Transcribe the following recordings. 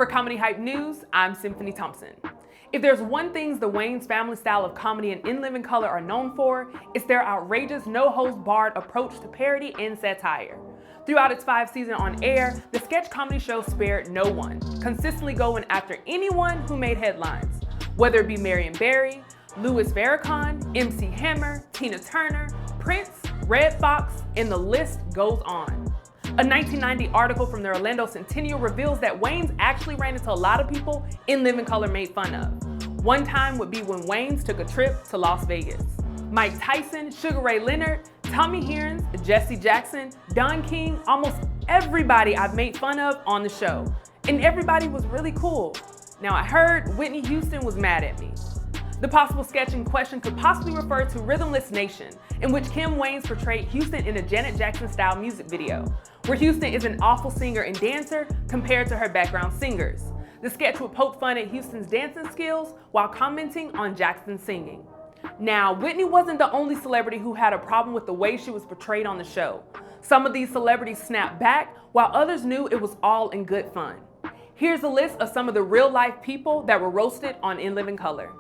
For Comedy Hype News, I'm Symphony Thompson. If there's one thing the Wayans family style of comedy and In Living Color are known for, it's their outrageous, no-holds-barred approach to parody and satire. Throughout its 5 seasons on air, the sketch comedy show spared no one, consistently going after anyone who made headlines, whether it be Marion Barry, Louis Farrakhan, MC Hammer, Tina Turner, Prince, Red Fox, and the list goes on. A 1990 article from the Orlando Centennial reveals that Wayans actually ran into a lot of people In Living Color made fun of. One time would be when Wayans took a trip to Las Vegas. Mike Tyson, Sugar Ray Leonard, Tommy Hearns, Jesse Jackson, Don King, almost everybody I've made fun of on the show. And everybody was really cool. Now I heard Whitney Houston was mad at me. The possible sketch in question could possibly refer to Rhythmless Nation, in which Kim Wayans portrayed Houston in a Janet Jackson-style music video, where Houston is an awful singer and dancer compared to her background singers. The sketch would poke fun at Houston's dancing skills while commenting on Jackson's singing. Now, Whitney wasn't the only celebrity who had a problem with the way she was portrayed on the show. Some of these celebrities snapped back, while others knew it was all in good fun. Here's a list of some of the real-life people that were roasted on In Living Color.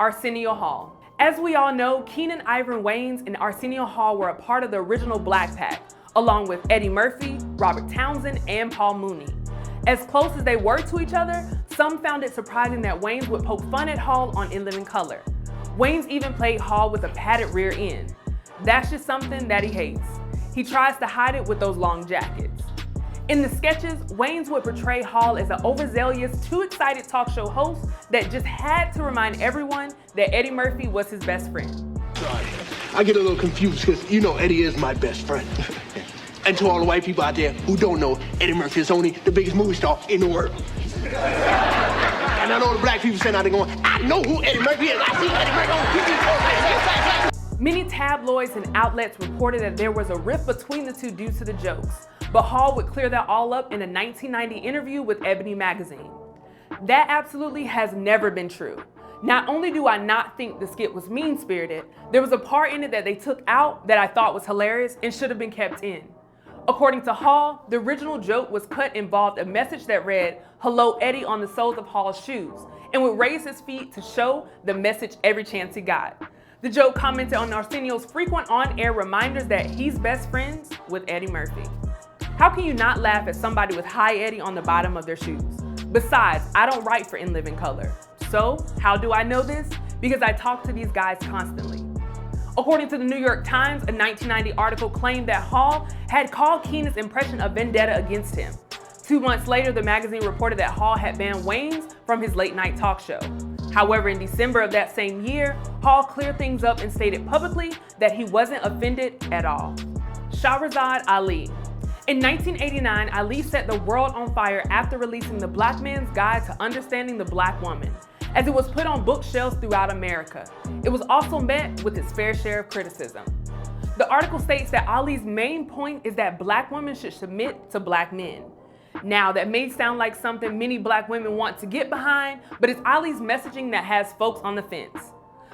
Arsenio Hall. As we all know, Keenen Ivory Wayans and Arsenio Hall were a part of the original Black Pack, along with Eddie Murphy, Robert Townsend, and Paul Mooney. As close as they were to each other, some found it surprising that Wayans would poke fun at Hall on In Living Color. Wayans even played Hall with a padded rear end. That's just something that he hates. He tries to hide it with those long jackets. In the sketches, Wayans would portray Hall as an overzealous, too excited talk show host that just had to remind everyone that Eddie Murphy was his best friend. Sorry, I get a little confused because you know Eddie is my best friend. And to all the white people out there who don't know, Eddie Murphy is only the biggest movie star in the world. And I know the black people sitting out there going, I know who Eddie Murphy is. I see Eddie Murphy on TV. Many tabloids and outlets reported that there was a rift between the two due to the jokes, but Hall would clear that all up in a 1990 interview with Ebony magazine. That absolutely has never been true. Not only do I not think the skit was mean-spirited, there was a part in it that they took out that I thought was hilarious and should have been kept in. According to Hall, the original joke was cut involved a message that read, "Hello Eddie" on the soles of Hall's shoes, and would raise his feet to show the message every chance he got. The joke commented on Arsenio's frequent on-air reminders that he's best friends with Eddie Murphy. How can you not laugh at somebody with "Hi Eddie" on the bottom of their shoes? Besides, I don't write for In Living Color. So, how do I know this? Because I talk to these guys constantly. According to the New York Times, a 1990 article claimed that Hall had called Keenan's impression a vendetta against him. 2 months later, the magazine reported that Hall had banned Wayans from his late-night talk show. However, in December of that same year, Hall cleared things up and stated publicly that he wasn't offended at all. Shahrazad Ali. In 1989, Ali set the world on fire after releasing The Black Man's Guide to Understanding the Black Woman, as it was put on bookshelves throughout America. It was also met with its fair share of criticism. The article states that Ali's main point is that Black women should submit to Black men. Now, that may sound like something many Black women want to get behind, but it's Ali's messaging that has folks on the fence.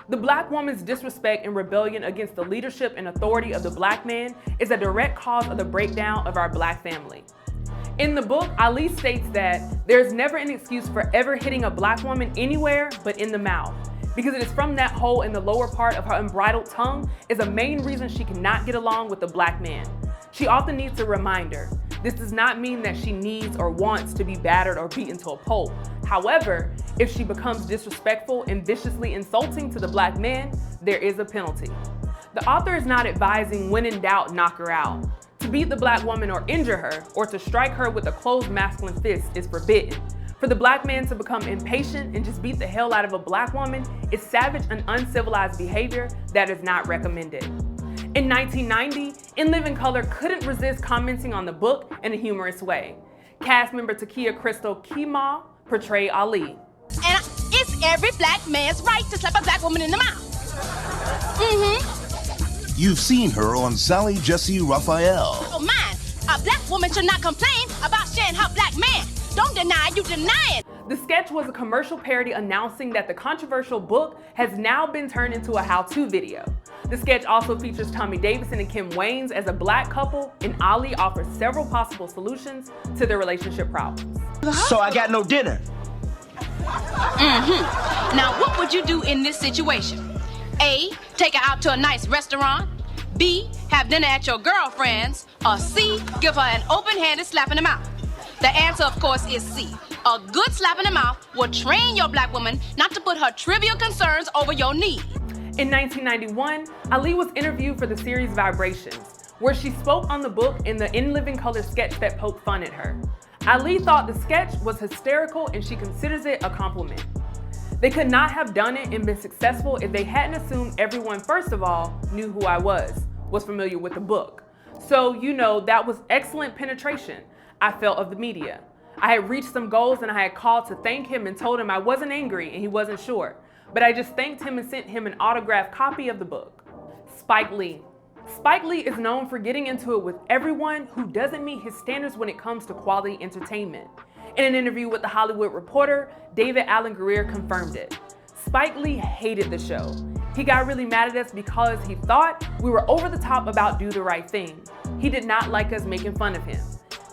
The Black woman's disrespect and rebellion against the leadership and authority of the Black man is a direct cause of the breakdown of our Black family. In the book, Ali states that there's never an excuse for ever hitting a Black woman anywhere but in the mouth, because it is from that hole in the lower part of her unbridled tongue is a main reason she cannot get along with the Black man. She often needs a reminder. This does not mean that she needs or wants to be battered or beaten to a pulp. However, if she becomes disrespectful and viciously insulting to the Black man, there is a penalty. The author is not advising when in doubt, knock her out. To beat the Black woman or injure her, or to strike her with a closed masculine fist is forbidden. For the Black man to become impatient and just beat the hell out of a Black woman is savage and uncivilized behavior that is not recommended. In 1990, In Living Color couldn't resist commenting on the book in a humorous way. Cast member Takia Crystal Kemal portrayed Ali. And it's every Black man's right to slap a Black woman in the mouth. You've seen her on Sally Jesse Raphael. Oh, mine. A Black woman should not complain about sharing her Black man. Don't deny you denying. The sketch was a commercial parody announcing that the controversial book has now been turned into a how-to video. The sketch also features Tommy Davidson and Kim Wayans as a Black couple, and Ali offers several possible solutions to their relationship problems. So I got no dinner. Now, what would you do in this situation? A, take her out to a nice restaurant. B, have dinner at your girlfriend's. Or C, give her an open-handed slap in the mouth. The answer, of course, is C. A good slap in the mouth will train your black woman not to put her trivial concerns over your need. In 1991, Ali was interviewed for the series Vibrations, where she spoke on the book in the In Living Color sketch that poked fun at her. Ali thought the sketch was hysterical and she considers it a compliment. They could not have done it and been successful if they hadn't assumed everyone, first of all, knew who I was familiar with the book. So, that was excellent penetration, I felt, of the media. I had reached some goals and I had called to thank him and told him I wasn't angry and he wasn't sure. But I just thanked him and sent him an autographed copy of the book. Spike Lee. Spike Lee is known for getting into it with everyone who doesn't meet his standards when it comes to quality entertainment. In an interview with The Hollywood Reporter, David Alan Grier confirmed it. Spike Lee hated the show. He got really mad at us because he thought we were over the top about Do the Right Thing. He did not like us making fun of him.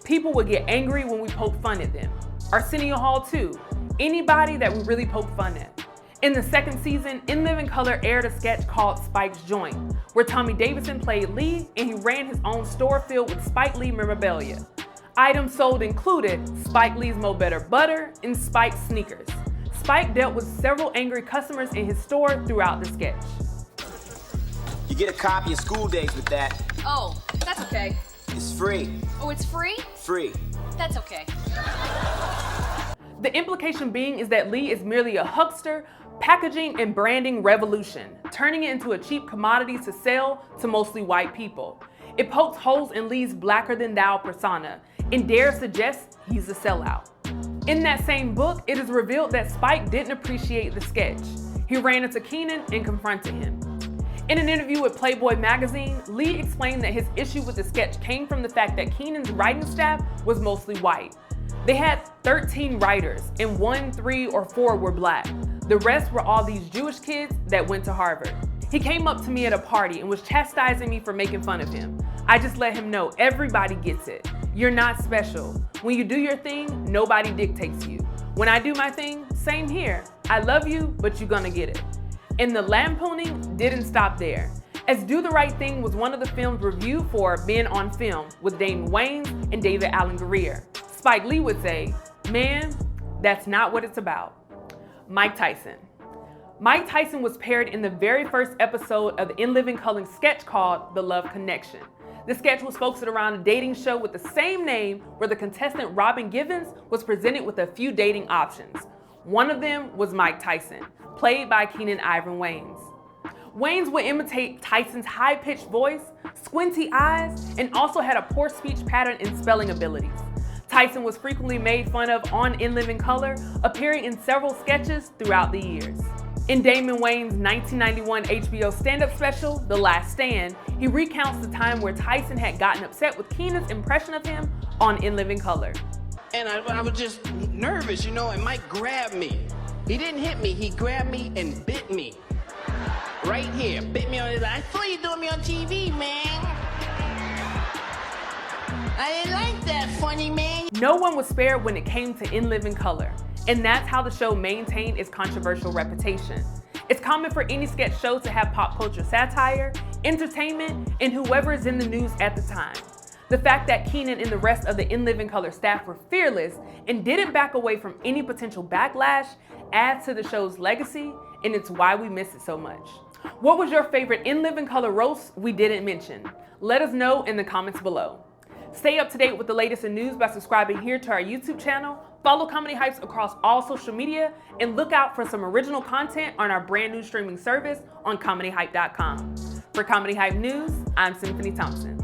People would get angry when we poked fun at them. Arsenio Hall too. Anybody that we really poked fun at. In the second season, In Living Color aired a sketch called Spike's Joint, where Tommy Davidson played Lee and he ran his own store filled with Spike Lee memorabilia. Items sold included Spike Lee's Mo Better Butter and Spike sneakers. Spike dealt with several angry customers in his store throughout the sketch. You get a copy of School Days with that. Oh, that's okay. It's free. Oh, it's free? Free. That's okay. The implication being is that Lee is merely a huckster, packaging and branding revolution, turning it into a cheap commodity to sell to mostly white people. It pokes holes in Lee's blacker-than-thou persona and dares suggest he's a sellout. In that same book, it is revealed that Spike didn't appreciate the sketch. He ran into Keenan and confronted him. In an interview with Playboy magazine, Lee explained that his issue with the sketch came from the fact that Keenan's writing staff was mostly white. They had 13 writers, and 1, 3, or 4 were black. The rest were all these Jewish kids that went to Harvard. He came up to me at a party and was chastising me for making fun of him. I just let him know everybody gets it. You're not special. When you do your thing, nobody dictates you. When I do my thing, same here. I love you, but you're gonna get it. And the lampooning didn't stop there, as Do the Right Thing was one of the films reviewed for being on film with Damon Wayans and David Alan Grier. Spike Lee would say, man, that's not what it's about. Mike Tyson. Mike Tyson was paired in the very first episode of the In Living Color sketch called The Love Connection. The sketch was focused around a dating show with the same name where the contestant Robin Givens was presented with a few dating options. One of them was Mike Tyson, played by Keenan Ivory Wayans. Wayans would imitate Tyson's high-pitched voice, squinty eyes, and also had a poor speech pattern and spelling abilities. Tyson was frequently made fun of on In Living Color, appearing in several sketches throughout the years. In Damon Wayans' 1991 HBO stand-up special, The Last Stand, he recounts the time where Tyson had gotten upset with Keenan's impression of him on In Living Color. And I was just nervous, and Mike grabbed me. He didn't hit me, he grabbed me and bit me. Right here, bit me on his eye. I saw you doing me on TV, man. I didn't like that, funny man. No one was spared when it came to In Living Color, and that's how the show maintained its controversial reputation. It's common for any sketch show to have pop culture satire, entertainment, and whoever is in the news at the time. The fact that Keenan and the rest of the In Living Color staff were fearless and didn't back away from any potential backlash adds to the show's legacy, and it's why we miss it so much. What was your favorite In Living Color roast we didn't mention? Let us know in the comments below. Stay up to date with the latest in news by subscribing here to our YouTube channel, follow Comedy Hypes across all social media, and look out for some original content on our brand new streaming service on comedyhype.com. For Comedy Hype News, I'm Symphony Thompson.